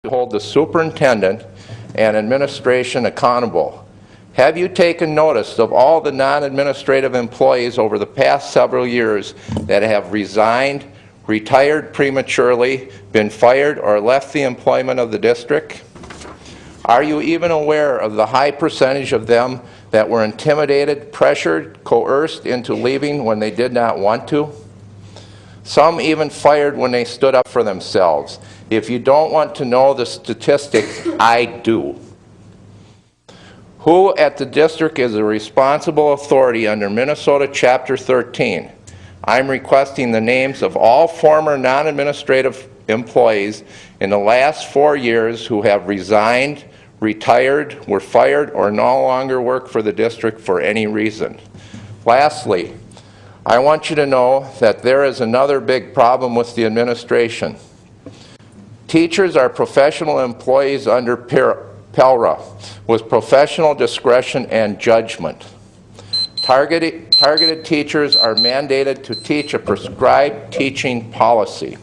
hold the superintendent and administration accountable. Have you taken notice of all the non-administrative employees over the past several years that have resigned, retired prematurely, been fired, or left the employment of the district? Are you even aware of the high percentage of them that were intimidated, pressured, coerced into leaving when they did not want to? Some even fired when they stood up for themselves. If you don't want to know the statistics, I do. Who at the district is a responsible authority under Minnesota Chapter 13? I'm requesting the names of all former non-administrative employees in the last 4 years who have resigned, retired, were fired, or no longer work for the district for any reason. Lastly, I want you to know that there is another big problem with the administration. Teachers are professional employees under PELRA with professional discretion and judgment. Targeted teachers are mandated to teach a prescribed teaching policy.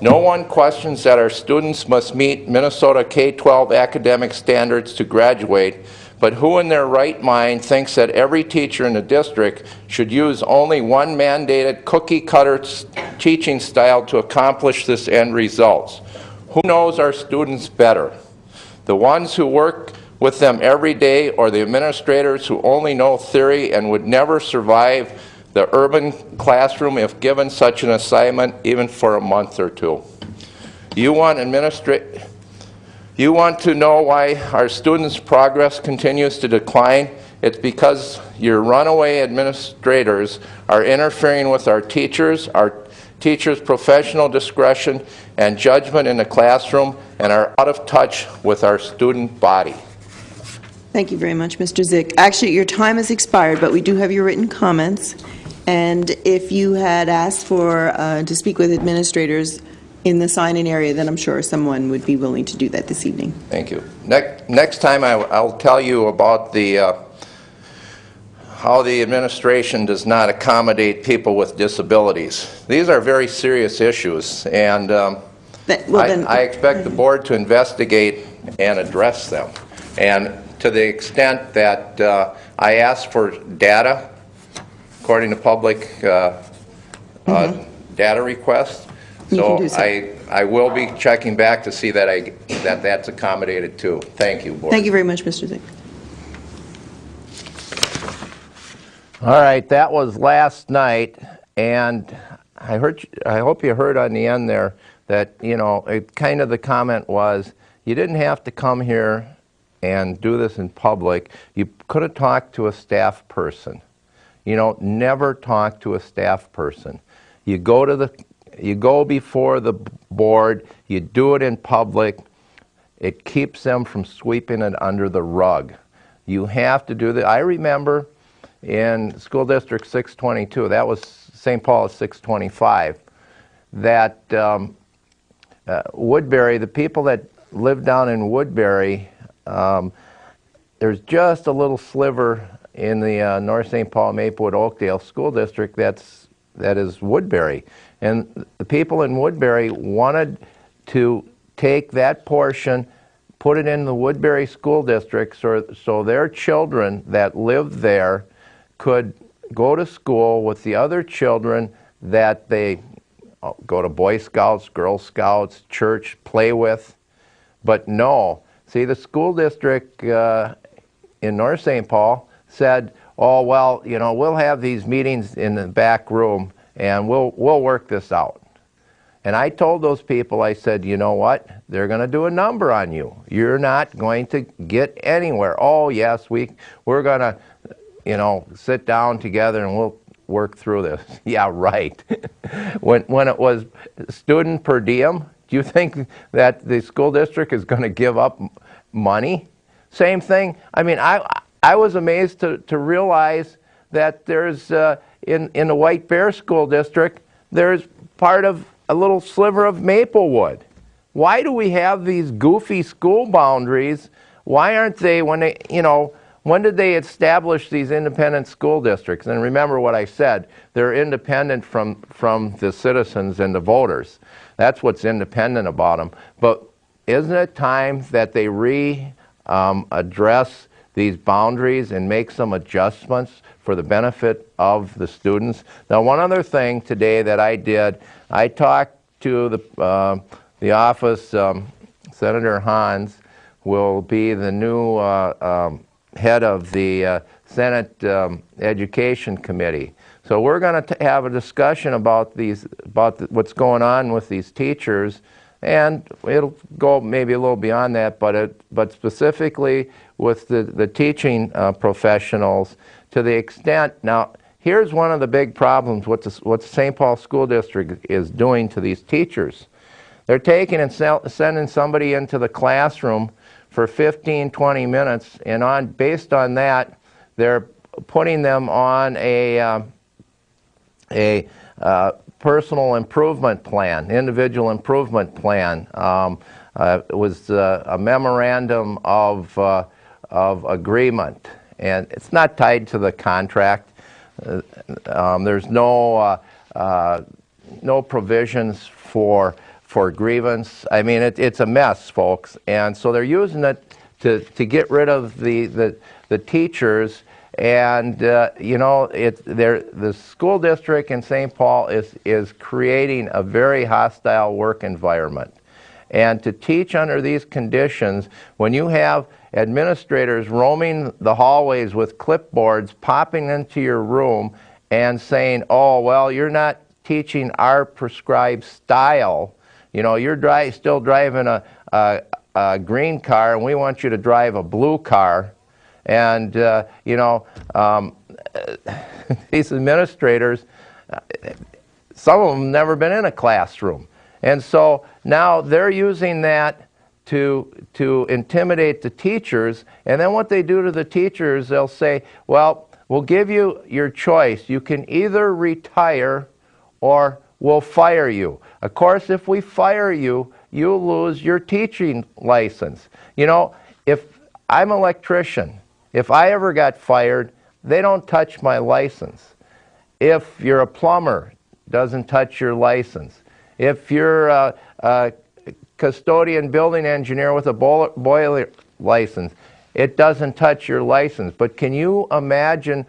No one questions that our students must meet Minnesota K-12 academic standards to graduate, but who in their right mind thinks that every teacher in the district should use only one mandated cookie-cutter teaching style to accomplish this end result? Who knows our students better? The ones who work with them every day, or the administrators who only know theory and would never survive the urban classroom if given such an assignment even for a month or two? You want to know why our students' progress continues to decline? It's because your runaway administrators are interfering with our teachers' professional discretion and judgment in the classroom, and are out of touch with our student body. Thank you very much, Mr. Zick. Actually, your time has expired, but we do have your written comments. And if you had asked for to speak with administrators in the sign-in area, then I'm sure someone would be willing to do that this evening. Thank you. Next time I'll tell you about the how the administration does not accommodate people with disabilities. These are very serious issues, and I expect the board to investigate and address them. And to the extent that I asked for data, according to public data requests, so I will be checking back to see that that's accommodated too. Thank you, board. Thank you very much, Mr. Zick. All right, that was last night, and I hope you heard on the end there that, you know, kind of the comment was, you didn't have to come here and do this in public. You could have talked to a staff person. You know, never talk to a staff person. You go before the board, you do it in public. It keeps them from sweeping it under the rug. You have to do that. I remember in School District 622, that was St. Paul 625, that Woodbury, the people that live down in Woodbury, there's just a little sliver in the North St. Paul, Maplewood, Oakdale School District that is Woodbury. And the people in Woodbury wanted to take that portion, put it in the Woodbury School District so their children that lived there could go to school with the other children that they go to Boy Scouts, Girl Scouts, church, play with. But no. See, the school district in North St. Paul said, oh, well, you know, we'll have these meetings in the back room and we'll work this out. And I told those people, I said, you know what? They're going to do a number on you. You're not going to get anywhere. Oh, yes, we're going to, you know, sit down together and we'll work through this. Yeah, right. when it was student per diem, do you think that the school district is going to give up money? Same thing. I mean, I was amazed to realize that there's, in the White Bear School District, there's part of a little sliver of Maplewood. Why do we have these goofy school boundaries? Why aren't they, when they, you know, when did they establish these independent school districts? And remember what I said, they're independent from the citizens and the voters. That's what's independent about them. But isn't it time that they address these boundaries and make some adjustments for the benefit of the students? Now, one other thing today that I did, I talked to the office, Senator Hans will be the new head of the Senate Education Committee. So we're going to have a discussion about what's going on with these teachers, and it'll go maybe a little beyond that, but specifically with the teaching professionals, to the extent. Now, here's one of the big problems what the St. Paul School District is doing to these teachers. They're taking and sending somebody into the classroom for 15, 20 minutes, and based on that, they're putting them on a personal improvement plan, individual improvement plan. It was a memorandum of agreement, and it's not tied to the contract. There's no provisions for grievance. I mean, it's a mess, folks, and so they're using it to get rid of the teachers. And you know, the school district in St. Paul is creating a very hostile work environment. And to teach under these conditions, when you have administrators roaming the hallways with clipboards, popping into your room and saying, oh, well, you're not teaching our prescribed style. You know, you're still driving a green car, and we want you to drive a blue car. And, you know, these administrators, some of them never been in a classroom. And so now they're using that to intimidate the teachers. And then what they do to the teachers, they'll say, well, we'll give you your choice. You can either retire or we'll fire you. Of course, if we fire you, you'll lose your teaching license. You know, if I'm an electrician, if I ever got fired, they don't touch my license. If you're a plumber, doesn't touch your license. If you're a custodian building engineer with a boiler license, it doesn't touch your license. But can you imagine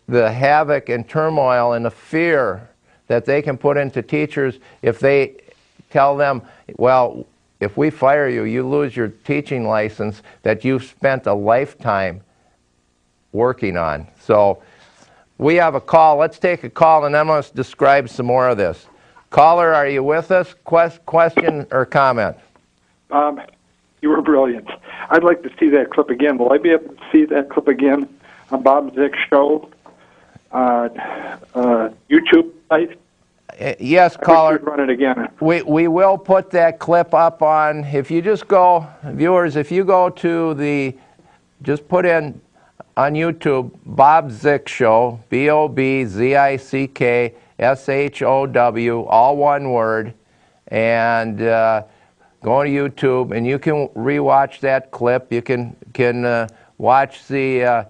the havoc and turmoil and the fear that they can put into teachers if they tell them, well, if we fire you, you lose your teaching license that you've spent a lifetime working on. So we have a call. Let's take a call, and then let's describe some more of this. Caller, are you with us? Question or comment? You were brilliant. I'd like to see that clip again. Will I be able to see that clip again on Bob Zick's show, YouTube site? Yes, caller. Run it again. We will put that clip up on, if you just go, viewers, if you go to just put in on YouTube, Bob Zick Show, BOBZICKSHOW, all one word, and go to YouTube, and you can rewatch that clip. You can watch the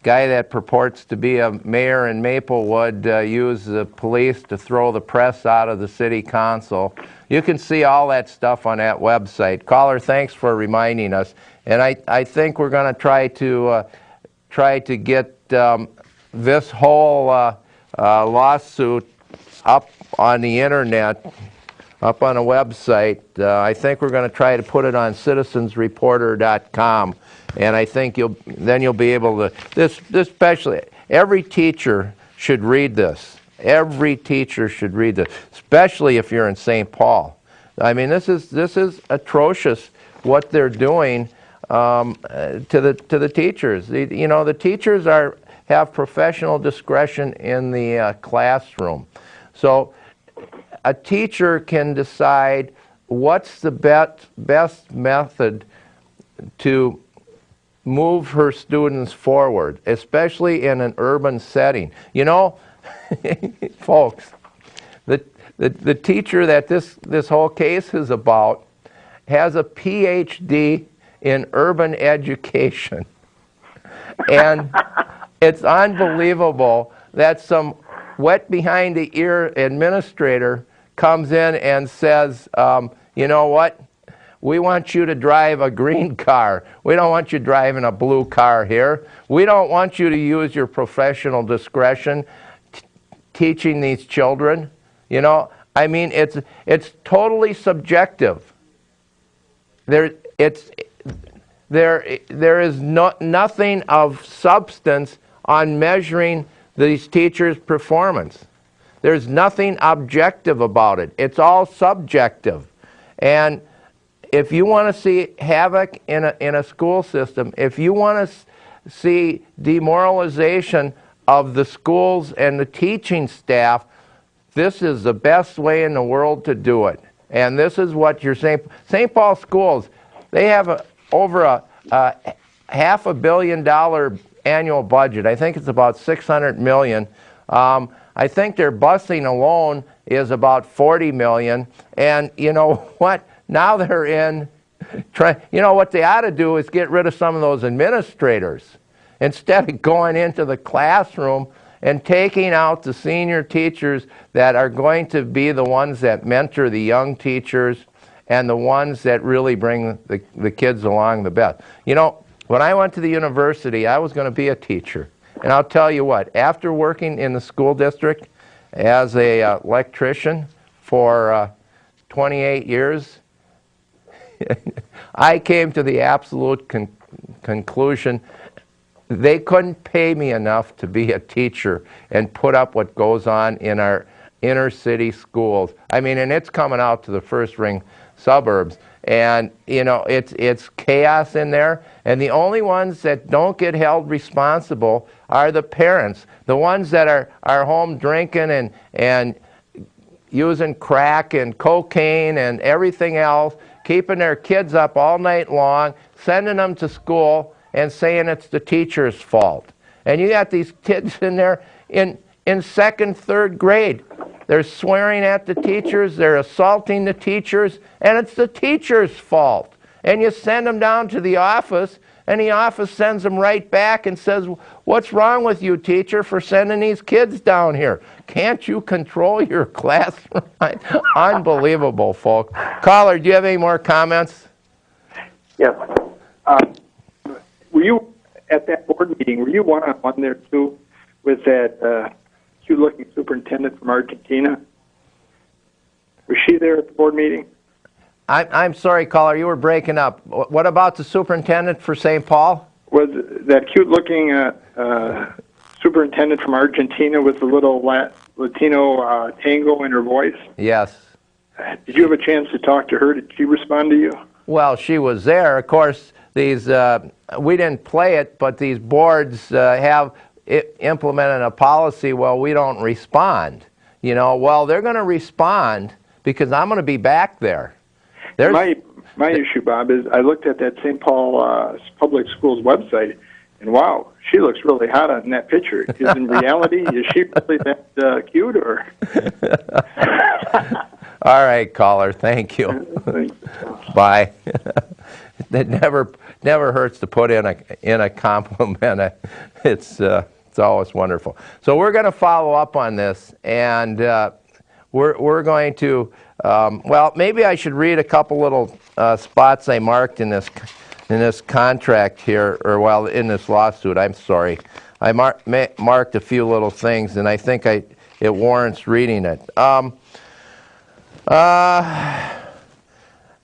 guy that purports to be a mayor in Maplewood use the police to throw the press out of the city council. You can see all that stuff on that website. Caller, thanks for reminding us. And I think we're going to try to get this whole lawsuit up on the internet, up on a website. I think we're going to try to put it on citizensreporter.com. And I think then you'll be able to, this especially, every teacher should read this. Every teacher should read this, especially if you're in St. Paul. I mean, this is atrocious what they're doing to the teachers. You know, the teachers have professional discretion in the classroom. So a teacher can decide what's the best method to move her students forward, especially in an urban setting. You know, folks, the teacher that this whole case is about has a PhD in urban education. And it's unbelievable that some wet behind the ear administrator comes in and says, you know what? We want you to drive a green car. We don't want you driving a blue car here. We don't want you to use your professional discretion teaching these children. You know, I mean, it's totally subjective. There is nothing of substance on measuring these teachers' performance. There's nothing objective about it. It's all subjective. And if you want to see havoc in a school system, if you want to see demoralization of the schools and the teaching staff, this is the best way in the world to do it. And this is what your St. Paul schools, they have over a $500 million annual budget. I think it's about $600 million. I think their busing alone is about $40 million. And you know what? Now they're in, you know what they ought to do is get rid of some of those administrators. Instead of going into the classroom and taking out the senior teachers that are going to be the ones that mentor the young teachers and the ones that really bring the kids along the best. You know, when I went to the university, I was going to be a teacher. And I'll tell you what, after working in the school district as an electrician for 28 years, I came to the absolute conclusion they couldn't pay me enough to be a teacher and put up what goes on in our inner city schools. I mean, and it's coming out to the first ring suburbs. And, you know, it's chaos in there. And the only ones that don't get held responsible are the parents. The ones that are home drinking and using crack and cocaine and everything else, keeping their kids up all night long, sending them to school and saying it's the teacher's fault. And you got these kids in there in second, third grade. They're swearing at the teachers, they're assaulting the teachers, and it's the teacher's fault. And you send them down to the office, and the office sends them right back and says, what's wrong with you, teacher, for sending these kids down here? Can't you control your classroom? Unbelievable, folks. Caller, do you have any more comments? Yes. Were you at that board meeting, were you one-on-one there too with that cute-looking superintendent from Argentina? Was she there at the board meeting? I'm sorry, caller, you were breaking up. What about the superintendent for St. Paul? Was that cute-looking superintendent from Argentina with the little Latino tango in her voice? Yes. Did you have a chance to talk to her? Did she respond to you? Well, she was there. Of course, these we didn't play it, but these boards have implemented a policy, well, we don't respond. You know, well, they're going to respond because I'm going to be back there. My issue, Bob, is I looked at that St. Paul Public Schools website, and wow, she looks really hot on that picture. Is in reality, is she really that cute, or? All right, caller. Thank you. Bye. It never hurts to put in a compliment. It's always wonderful. So we're going to follow up on this, and we're going to. Well, maybe I should read a couple little spots I marked in this contract here, or well, in this lawsuit. I'm sorry. I marked a few little things, and I think it warrants reading it.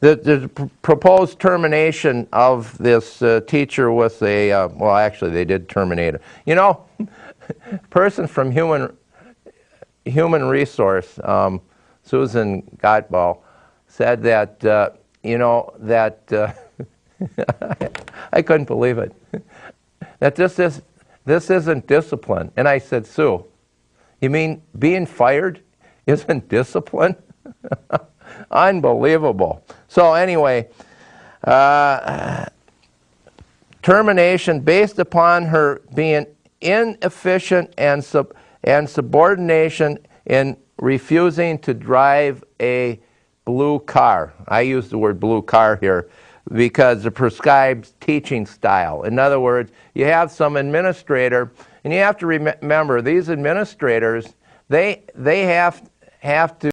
The proposed termination of this teacher with a, well, actually, they did terminate her. You know, person from human resource, Susan Gottball, said that, you know, that, I couldn't believe it, that this isn't discipline. And I said, Sue, you mean being fired isn't discipline? Unbelievable. So anyway, termination based upon her being inefficient and subordination in refusing to drive a blue car. I use the word blue car here because the prescribed teaching style. In other words, you have some administrator, and you have to remember these administrators, they have to